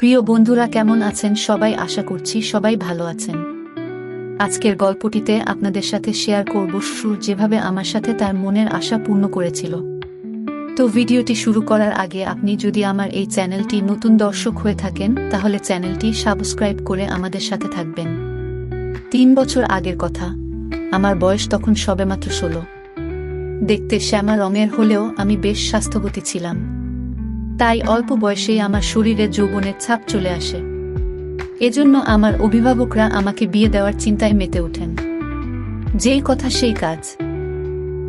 প্রিয় বন্ধুরা, কেমন আছেন সবাই? আশা করছি সবাই ভালো আছেন। আজকের গল্পটিতে আপনাদের সাথে শেয়ার করব সুর যেভাবে আমার সাথে তার মনের আশা পূর্ণ করেছিল। তো ভিডিওটি শুরু করার আগে আপনি যদি আমার এই চ্যানেলটি নতুন দর্শক হয়ে থাকেন তাহলে চ্যানেলটি সাবস্ক্রাইব করে আমাদের সাথে থাকবেন। 3 বছর আগের কথা। আমার বয়স তখন সবেমাত্র 16। দেখতে শ্যামা রঙের হলেও আমি বেশ স্বাস্থ্যবতী ছিলাম। তাই অল্প বয়সেই আমার শরীরে যৌবনের ছাপ চলে আসে। এজন্য আমার অভিভাবকরা আমাকে বিয়ে দেওয়ার চিন্তায় মেতে ওঠেন। যেই কথা সেই কাজ।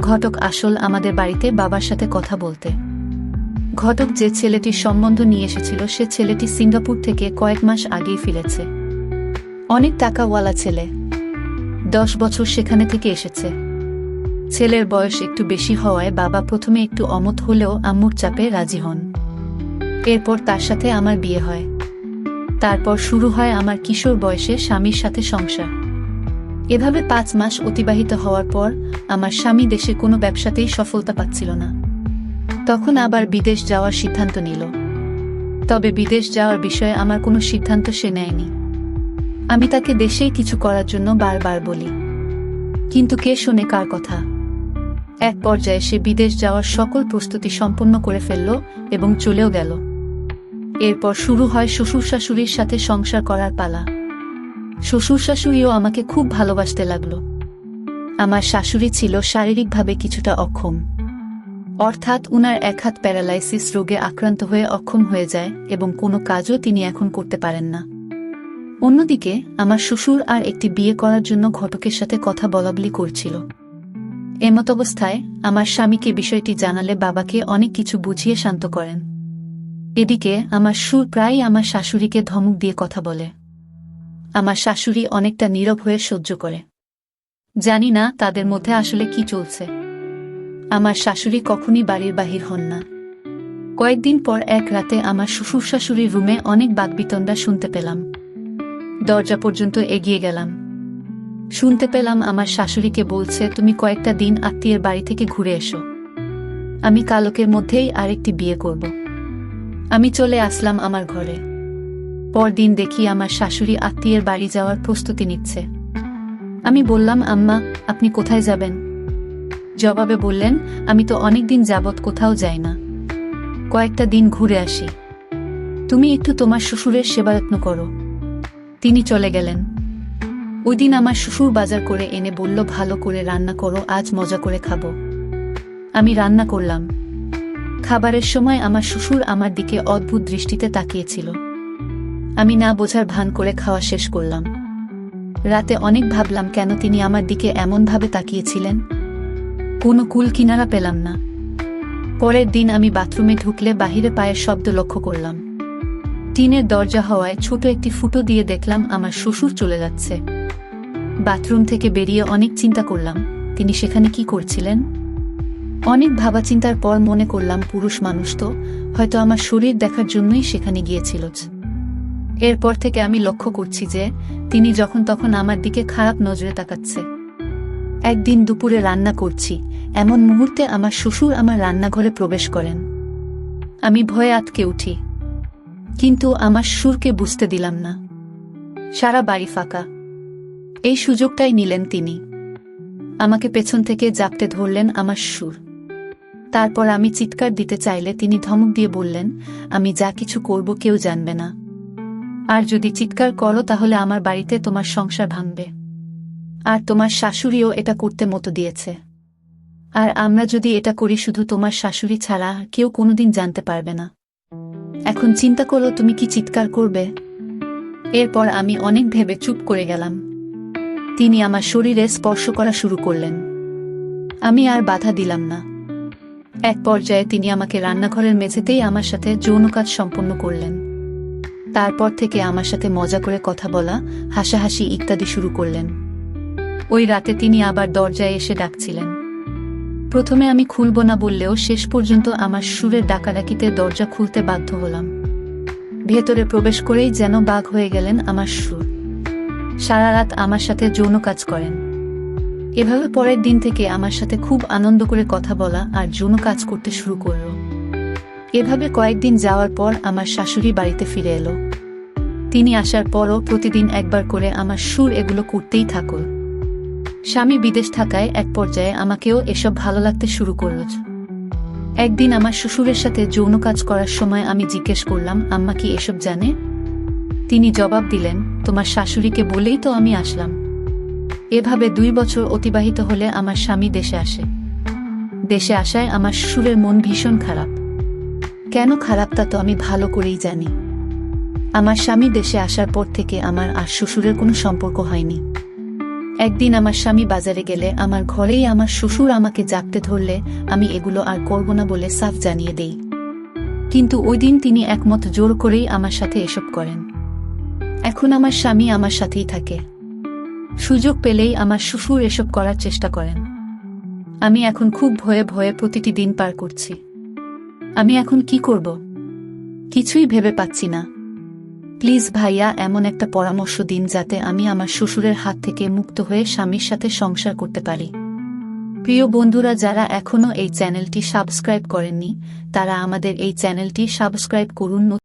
ঘটক আসল আমাদের বাড়িতে বাবার সাথে কথা বলতে। ঘটক যে ছেলেটির সম্বন্ধ নিয়ে এসেছিল সে ছেলেটি সিঙ্গাপুর থেকে কয়েক মাস আগেই ফিরেছে। অনেক টাকাওয়ালা ছেলে। 10 বছর সেখানে থেকে এসেছে। ছেলের বয়স একটু বেশি হওয়ায় বাবা প্রথমে একটু অমত হলেও আম্মুর চাপে রাজি হন। এরপর তার সাথে আমার বিয়ে হয়। তারপর শুরু হয় আমার কিশোর বয়সে স্বামীর সাথে সংসার। এভাবে 5 মাস অতিবাহিত হওয়ার পর আমার স্বামী দেশে কোনো ব্যবসাতেই সফলতা পাচ্ছিল না। তখন আবার বিদেশ যাওয়ার সিদ্ধান্ত নিল। তবে বিদেশ যাওয়ার বিষয়ে আমার কোনো সিদ্ধান্ত সে নেয়নি। আমি তাকে দেশেই কিছু করার জন্য বারবার বলি, কিন্তু কে শোনে কার কথা। এক পর্যায়ে সে বিদেশ যাওয়ার সকল প্রস্তুতি সম্পন্ন করে ফেলল এবং চলেও গেল। এরপর শুরু হয় শ্বশুর শাশুড়ির সাথে সংসার করার পালা। শ্বশুর শাশুড়িও আমাকে খুব ভালোবাসতে লাগলো। আমার শাশুড়ি ছিল শারীরিকভাবে কিছুটা অক্ষম, অর্থাৎ উনার এক হাত প্যারালাইসিস রোগে আক্রান্ত হয়ে অক্ষম হয়ে যায় এবং কোনো কাজও তিনি এখন করতে পারেন না। অন্যদিকে আমার শ্বশুর আর একটি বিয়ে করার জন্য ঘটকের সাথে কথা বলাবলি করছিল। এমতাবস্থায় আমার স্বামীকে বিষয়টি জানালে বাবাকে অনেক কিছু বুঝিয়ে শান্ত করেন। এদিকে আমার শ্বশুর প্রায়ই আমার শাশুড়িকে ধমক দিয়ে কথা বলে। আমার শাশুড়ি অনেকটা নীরব হয়ে সহ্য করে। জানি না তাদের মধ্যে আসলে কি চলছে। আমার শাশুড়ি কখনই বাড়ির বাহির হন না। কয়েকদিন পর এক রাতে আমার শ্বশুর শাশুড়ির রুমে অনেক বাকবিতণ্ডা শুনতে পেলাম। দরজা পর্যন্ত এগিয়ে গেলাম। শুনতে পেলাম আমার শাশুড়িকে বলছে, তুমি কয়েকটা দিন আত্মীয়ের বাড়ি থেকে ঘুরে এসো। আমি কালকের মধ্যেই আরেকটি বিয়ে করব। আমি চলে আসলাম আমার ঘরে। পরদিন দেখি আমার শাশুড়ি আত্মীয়ের বাড়ি যাওয়ার প্রস্তুতি নিচ্ছে। আমি বললাম, আম্মা, আপনি কোথায় যাবেন? জবাবে বললেন, আমি তো অনেকদিন যাবৎ কোথাও যাই না, কয়েকটা দিন ঘুরে আসি। তুমি একটু তোমার শ্বশুরের সেবাযত্ন করো। তিনি চলে গেলেন। ওই দিন আমার শ্বশুর বাজার করে এনে বলল, ভালো করে রান্না করো, আজ মজা করে খাবো। আমি রান্না করলাম। খাবারের সময় আমার শ্বশুর আমার দিকে অদ্ভুত দৃষ্টিতে তাকিয়েছিল। আমি না বোঝার ভান করে খাওয়া শেষ করলাম। রাতে অনেক ভাবলাম কেন তিনি আমার দিকে এমনভাবে তাকিয়েছিলেন। কোনো কুল কিনারা পেলাম না। পরের দিন আমি বাথরুমে ঢুকলে বাহিরে পায়ের শব্দ লক্ষ্য করলাম। টিনের দরজা হওয়ায় ছোট একটি ফুটো দিয়ে দেখলাম আমার শ্বশুর চলে যাচ্ছে। বাথরুম থেকে বেরিয়ে অনেক চিন্তা করলাম, তিনি সেখানে কি করছিলেন। অনেক ভাবাচিন্তার পর মনে করলাম, পুরুষ মানুষ তো, হয়তো আমার শরীর দেখার জন্যই সেখানে গিয়েছিল। এরপর থেকে আমি লক্ষ্য করছি যে তিনি যখন তখন আমার দিকে খারাপ নজরে তাকাচ্ছে। একদিন দুপুরে রান্না করছি, এমন মুহূর্তে আমার শ্বশুর আমার রান্নাঘরে প্রবেশ করেন। আমি ভয়ে আটকে উঠি, কিন্তু আমার শ্বশুরকে বুঝতে দিলাম না। সারা বাড়ি ফাঁকা। এই সুযোগটাই নিলেন তিনি। আমাকে পেছন থেকে জাপটে ধরলেন আমার শ্বশুর। তারপর আমি চিৎকার দিতে চাইলে তিনি ধমক দিয়ে বললেন, আমি যা কিছু করব কেউ জানবে না, আর যদি চিৎকার করো তাহলে আমার বাড়িতে তোমার সংসার ভাঙবে। আর তোমার শাশুড়িও এটা করতে মতো দিয়েছে। আর আমরা যদি এটা করি শুধু তোমার শাশুড়ি ছাড়া কেউ কোনোদিন জানতে পারবে না। এখন চিন্তা করো তুমি কি চিৎকার করবে। এরপর আমি অনেক ভেবে চুপ করে গেলাম। তিনি আমার শরীরে স্পর্শ করা শুরু করলেন। আমি আর বাধা দিলাম না। এক পর্যায়ে তিনি আমাকে রান্নাঘরের মেঝেতেই আমার সাথে যৌন কাজ সম্পন্ন করলেন। তারপর থেকে আমার সাথে মজা করে কথা বলা, হাসাহাসি ইত্যাদি শুরু করলেন। ওই রাতে তিনি আবার দরজায় এসে ডাকছিলেন। প্রথমে আমি খুলব না বললেও শেষ পর্যন্ত আমার শ্বশুরের ডাকাডাকিতে দরজা খুলতে বাধ্য হলাম। ভেতরে প্রবেশ করেই যেন বাঘ হয়ে গেলেন আমার শ্বশুর। সারা রাত আমার সাথে যৌন কাজ করেন। এভাবে পরের দিন থেকে আমার সাথে খুব আনন্দ করে কথা বলা আর যৌন কাজ করতে শুরু করল। এভাবে কয়েকদিন যাওয়ার পর আমার শাশুড়ি বাড়িতে ফিরে এলো। তিনি আসার পরও প্রতিদিন একবার করে আমার সুর এগুলো করতেই থাকল। স্বামী বিদেশ থাকায় এক পর্যায়ে আমাকেও এসব ভালো লাগতে শুরু করল। একদিন আমার শ্বশুরের সাথে যৌন কাজ করার সময় আমি জিজ্ঞেস করলাম, আম্মা কি এসব জানে? তিনি জবাব দিলেন, তোমার শাশুড়িকে বলেই তো আমি আসলাম। এভাবে 2 বছর অতিবাহিত হলে আমার স্বামী দেশে আসে। দেশে আসায় আমার শ্বশুরের মন ভীষণ খারাপ। কেন খারাপ তা তো আমি ভালো করেই জানি। আমার স্বামী দেশে আসার পর থেকে আমার আর শ্বশুরের কোনো সম্পর্ক হয়নি। একদিন আমার স্বামী বাজারে গেলে আমার ঘরেই আমার শ্বশুর আমাকে জাপটে ধরলে আমি এগুলো আর করব না বলে সাফ জানিয়ে দেই। কিন্তু ওই দিন তিনি একমত জোর করেই আমার সাথে এসব করেন। এখন আমার স্বামী আমার সাথেই থাকে। সুযোগ পেলেই আমার শ্বশুর এসব করার চেষ্টা করেন। আমি এখন খুব ভয়ে ভয়ে প্রতিটি দিন পার করছি। আমি এখন কি করব? কিছুই ভেবে পাচ্ছি না। প্লিজ ভাইয়া, এমন একটা পরামর্শ দিন যাতে আমি আমার শ্বশুরের হাত থেকে মুক্ত হয়ে স্বামীর সাথে সংসার করতে পারি। প্রিয় বন্ধুরা, যারা এখনও এই চ্যানেলটি সাবস্ক্রাইব করেননি তারা আমাদের এই চ্যানেলটি সাবস্ক্রাইব করুন।